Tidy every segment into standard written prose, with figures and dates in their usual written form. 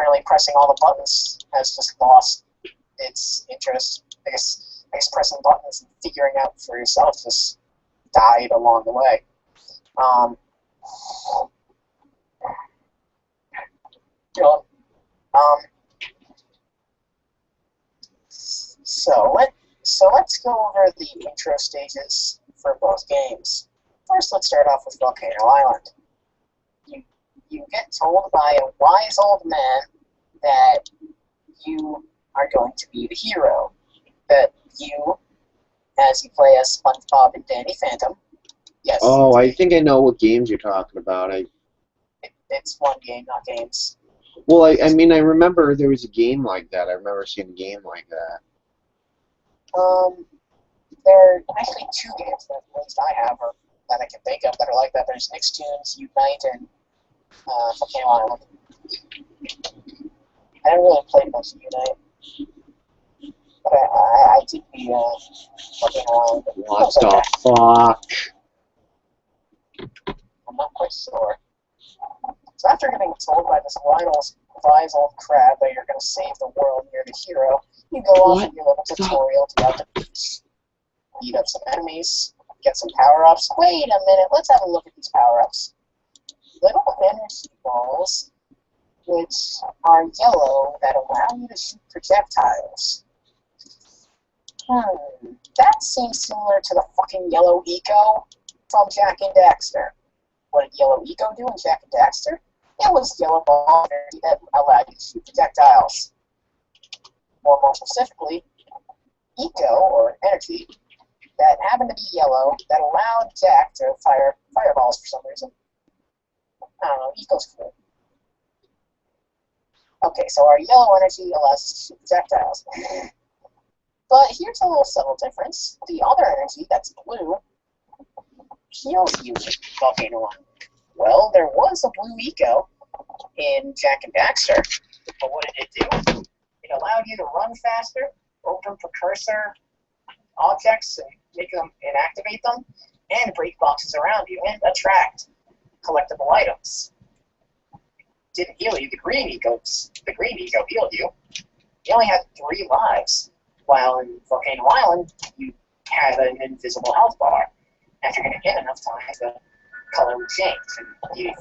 apparently pressing all the buttons has just lost its interest. I guess pressing buttons and figuring out for yourself just died along the way. Um, you know, um, so let's go over the intro stages for both games. First, let's start off with Volcano Island. You get told by a wise old man that you are going to be the hero. That you, as you play as SpongeBob and Danny Phantom. Yes. Oh, I think I know what games you're talking about. It's one game, not games. Well, I mean, I remember there was a game like that. I remember seeing a game like that. There are actually two games that at least I have, or that I can think of, that are like that. There's Nicktoons Unite and Volcano Island. I didn't really play much of Unite, but I did the Volcano Island. What the fuck? I'm not quite sure. So after getting told by this wise old crab that you're going to save the world and you're the hero, you go off in your little tutorial to out the beach, beat up some enemies, get some power-ups. Wait a minute, let's have a look at these power-ups. Little energy balls, which are yellow, that allow you to shoot projectiles. That seems similar to the fucking yellow eco from Jak and Daxter. What did yellow eco do in Jak and Daxter? It was yellow ball energy that allowed you to shoot projectiles. Or more specifically, eco, or energy, that happened to be yellow, that allowed Jak to fire fireballs for some reason. I don't know, eco's cool. Okay, so our yellow energy allows us to shoot projectiles. But here's a little subtle difference. The other energy, that's blue, heals you with Volcano Island. Well, there was a blue eco in Jak and Daxter, but what did it do? It allowed you to run faster, open precursor objects and make them and activate them, and break boxes around you and attract collectible items. Didn't heal you. The green eco healed you. You only had 3 lives, while in Volcano Island you had an invisible health bar. After getting hit enough times, the color would change.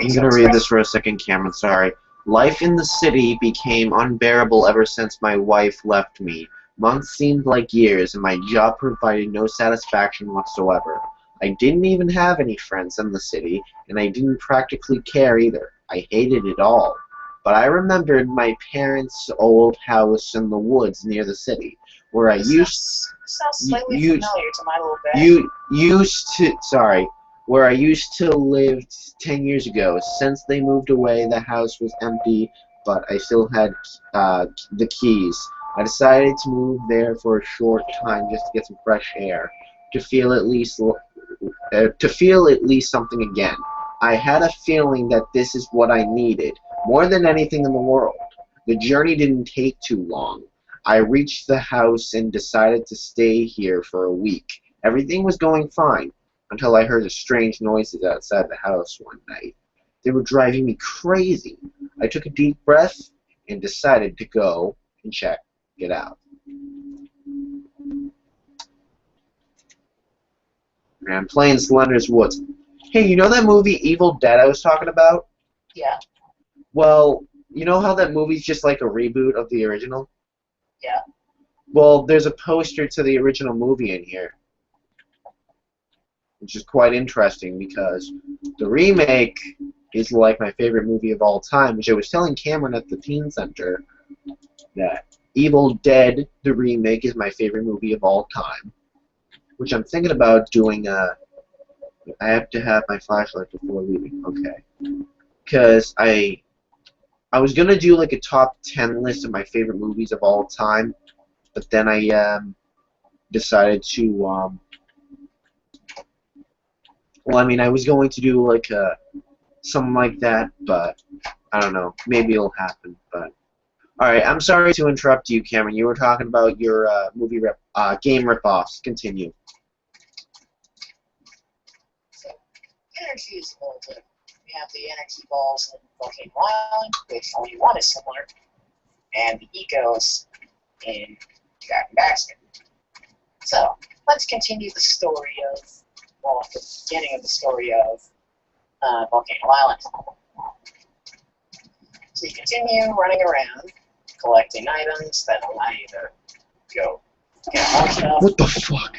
I'm gonna read this for a second, Cameron. Sorry. Life in the city became unbearable ever since my wife left me. Months seemed like years, and my job provided no satisfaction whatsoever. I didn't even have any friends in the city, and I didn't practically care either. I hated it all. But I remembered my parents' old house in the woods near the city, where I sounds slightly familiar to my little bit. Where I used to live 10 years ago. Since they moved away, the house was empty, but I still had the keys. I decided to move there for a short time just to get some fresh air, to feel at least something again. I had a feeling that this is what I needed, more than anything in the world. The journey didn't take too long. I reached the house and decided to stay here for a week. Everything was going fine, until I heard the strange noises outside the house one night. They were driving me crazy. I took a deep breath and decided to go and check it out. And I'm playing Slender's Woods. Hey, you know that movie Evil Dead I was talking about? Yeah. Well, you know how that movie's just like a reboot of the original? Yeah. Well, there's a poster to the original movie in here, which is quite interesting because the remake is like my favorite movie of all time, which I was telling Cameron at the Teen Center that Evil Dead, the remake, is my favorite movie of all time, which I'm thinking about doing I have to have my flashlight before leaving, okay, because I was going to do like a top 10 list of my favorite movies of all time, but then I decided to well, I mean, I was going to do like something like that, but I don't know. Maybe it'll happen. But all right, I'm sorry to interrupt you, Cameron. You were talking about your game ripoffs. Continue. So, energy is limited. We have the energy balls in Volcano Island, which only one is similar. and the ecos in Jack and Daxter. So, let's continue the story of, well, the beginning of the story of Volcano Island. So you continue running around, collecting items that allow you to go get more stuff. What the fuck?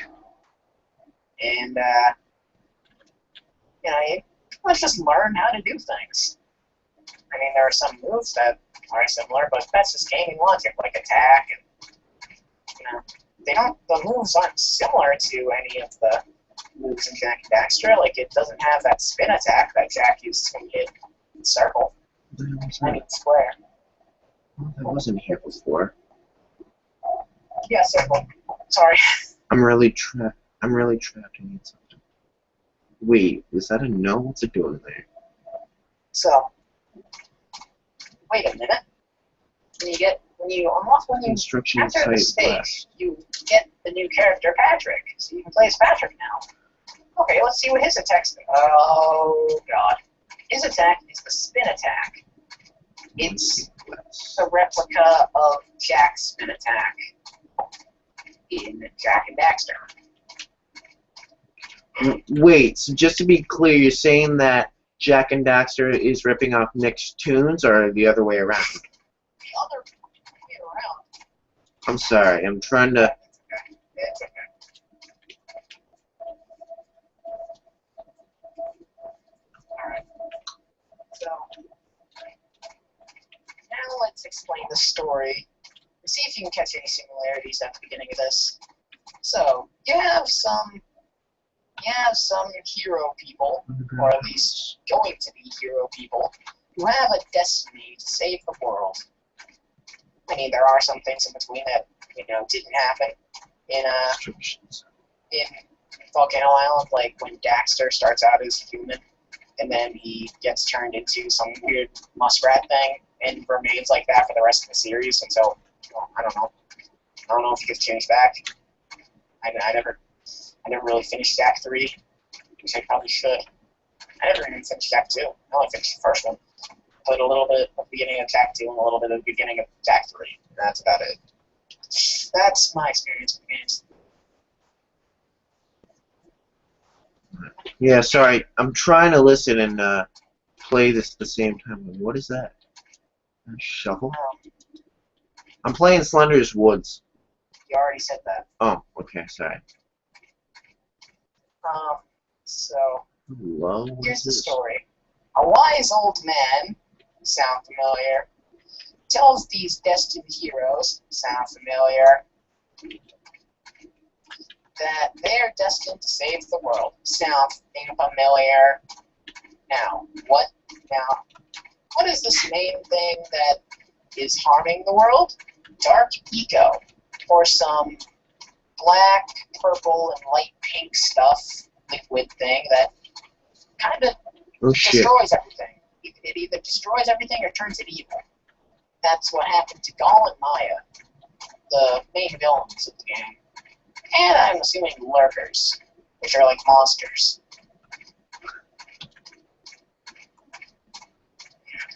And, you pretty much just learn how to do things. I mean, there are some moves that are similar, but that's just gaming logic, like attack, and, the moves aren't similar to any of the moves in Jack and Daxter. Like, it doesn't have that spin attack that Jack uses when you hit circle. I mean, square. Well, that wasn't here before. Yeah, circle. Sorry. I'm really trapped in something. Wait, is that a no? What's it doing there? So, wait a minute. When you Instruction after the site stage, west. you get the new character Patrick, so you can play as Patrick now. Okay, let's see what his attack's doing. Oh god. His attack is the spin attack. It's a replica of Jack's spin attack in Jack and Daxter. Wait, so just to be clear, you're saying that Jack and Daxter is ripping off Nick's tunes, or the other way around? The other way around. I'm sorry, I'm trying to... It's okay. Alright. So, now let's explain the story and see if you can catch any similarities at the beginning of this. So, you have some hero people, or at least going to be hero people, who have a destiny to save the world. I mean, there are some things in between that, didn't happen in Volcano Island, like when Daxter starts out as human, and then he gets turned into some weird muskrat thing, and remains like that for the rest of the series until, I don't know if he gets changed back. I never really finished Act 3, which I probably should. I never even finished Act 2. I only finished the first one. Played a little bit of the beginning of Act 2 and a little bit of the beginning of Act 3. And that's about it. That's my experience with games. Yeah, sorry, I'm trying to listen and play this at the same time. What is that? A shovel? I'm playing Slender's Woods. You already said that. Oh, okay, sorry. So, Hello? here's the story. A wise old man, sound familiar, tells these destined heroes, sound familiar, that they're destined to save the world. Sound familiar. Now, what is this main thing that is harming the world? Dark eco, or some black, purple, and light pink stuff, liquid thing that kind of destroys everything. It either destroys everything or turns it evil. That's what happened to Gaul and Maya, the main villains of the game. And I'm assuming lurkers, which are like monsters.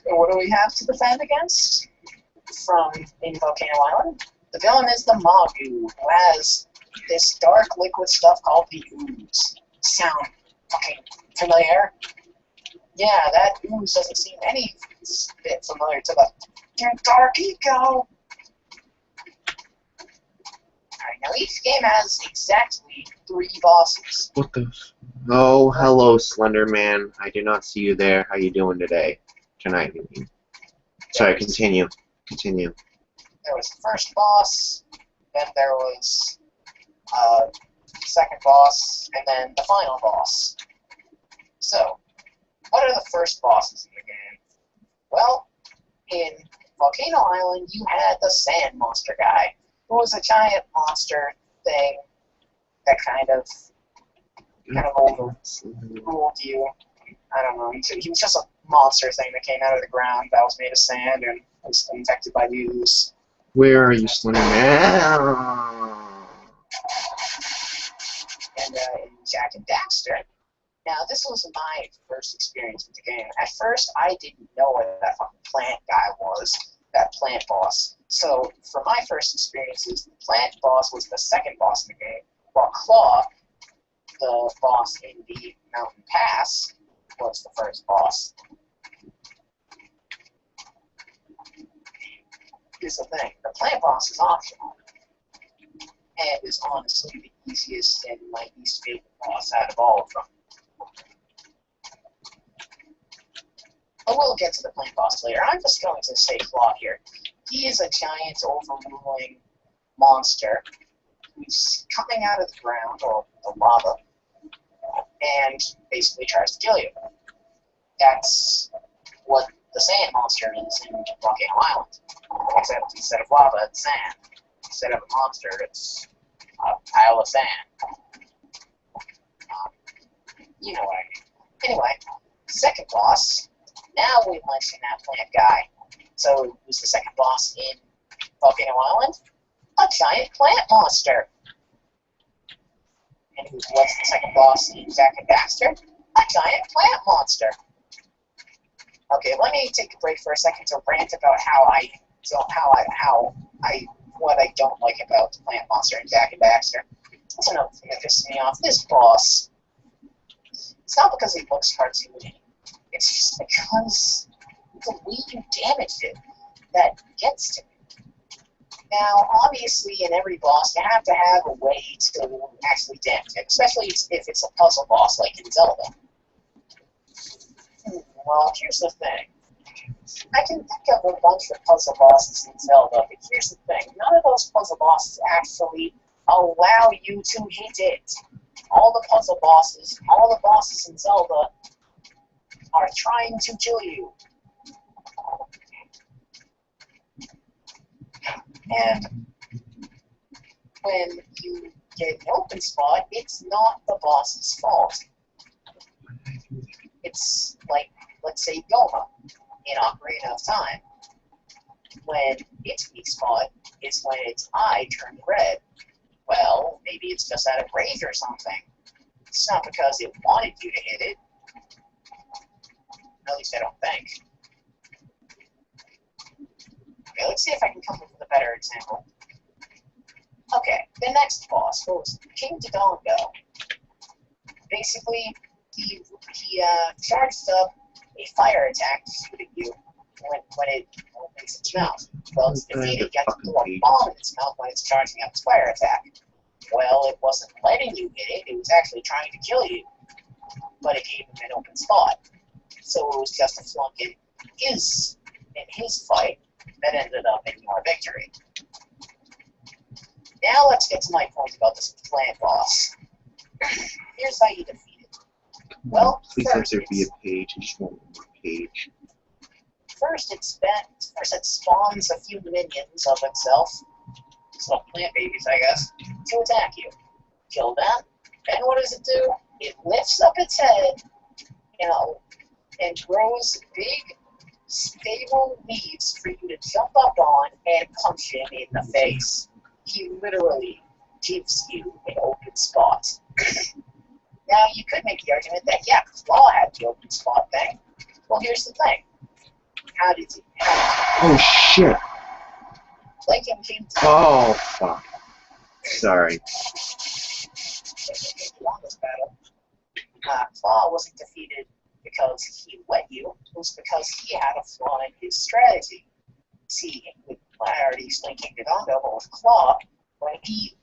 And what do we have to defend against from in Volcano Island? The villain is the Magu, who has this dark liquid stuff called the ooze. Sound fucking familiar? Yeah, that ooze doesn't seem any bit familiar to the dark eco. Alright, now each game has exactly 3 bosses. What the Oh, hello, Slender Man. I do not see you there. How you doing today? Tonight, I mean. Sorry, continue. Continue. There was the first boss, then there was second boss, and then the final boss. So, what are the first bosses in the game? Well, in Volcano Island, you had the Sand Monster guy, who was a giant monster thing that kind of overruled you. I don't know. He was just a monster thing that came out of the ground that was made of sand and was infected by the ooze. Where are you, Slender Man? And in Jack and Daxter. Now, this was my first experience with the game. At first, I didn't know what that fucking plant guy was, that plant boss. So, for my first experiences, the plant boss was the second boss in the game, while Claw, the boss in the Mountain Pass, was the first boss. Here's the thing, the plant boss is optional, and is honestly the easiest and my least favorite boss out of all of them. I will get to the plant boss later. I'm just going to say Claw here. He is a giant overruling monster who's coming out of the ground, or the lava, and basically tries to kill you. That's what the sand monster is in Volcano Island. Except instead of lava, it's sand. Instead of a monster, it's a pile of sand. You know what I mean. Anyway, second boss. Now we mention that plant guy. So, who's the second boss in Volcano Island? A giant plant monster. And what's the second boss in Jack and Daxter? A giant plant monster. Okay, let me take a break for a second to rant about what I don't like about the plant monster in Jack and Daxter. That's another thing that pisses me off. This boss. It's not because he looks cartoony. It's just because the way you damaged it that gets to me. Now, obviously, in every boss, you have to have a way to actually damage it, especially if it's a puzzle boss like in Zelda. Well, here's the thing. I can think of a bunch of puzzle bosses in Zelda, but here's the thing. None of those puzzle bosses actually allow you to hit it. All the puzzle bosses, all the bosses in Zelda are trying to kill you. And when you get an open spot, it's not the boss's fault. It's like, let's say, Goma in Ocarina of Time. When its weak spot is when its eye turned red. Well, maybe it's just out of rage or something. It's not because it wanted you to hit it. At least I don't think. Okay, let's see if I can come up with a better example. Okay, the next boss was King Dodongo. Basically, he charged up a fire attack to shoot at you when it opens its mouth. Well, it's defeated, you have to throw a bomb in its mouth when it's charging up its fire attack. Well, it wasn't letting you hit it, it was actually trying to kill you. But it gave him an open spot. So it was just a flunk in his fight that ended up in your victory. Now let's get to my point about this plant boss. Here's how you defeat it. Well, please let there be a page. I just want one more page. First it spawns a few minions of itself, so plant babies, I guess, to attack you. Kill them, and what does it do? It lifts up its head, and grows big, stable leaves for you to jump up on and punch him in the face. He literally gives you an open spot. Now, you could make the argument that, yeah, Claw had the open spot thing. Well, here's the thing. How did he? Oh, shit. Like in King Oh, fuck. Sorry. won this battle. Claw wasn't defeated because he let you. It was because he had a flaw in his strategy. See, I already explained King Dodongo, but with Claw, when he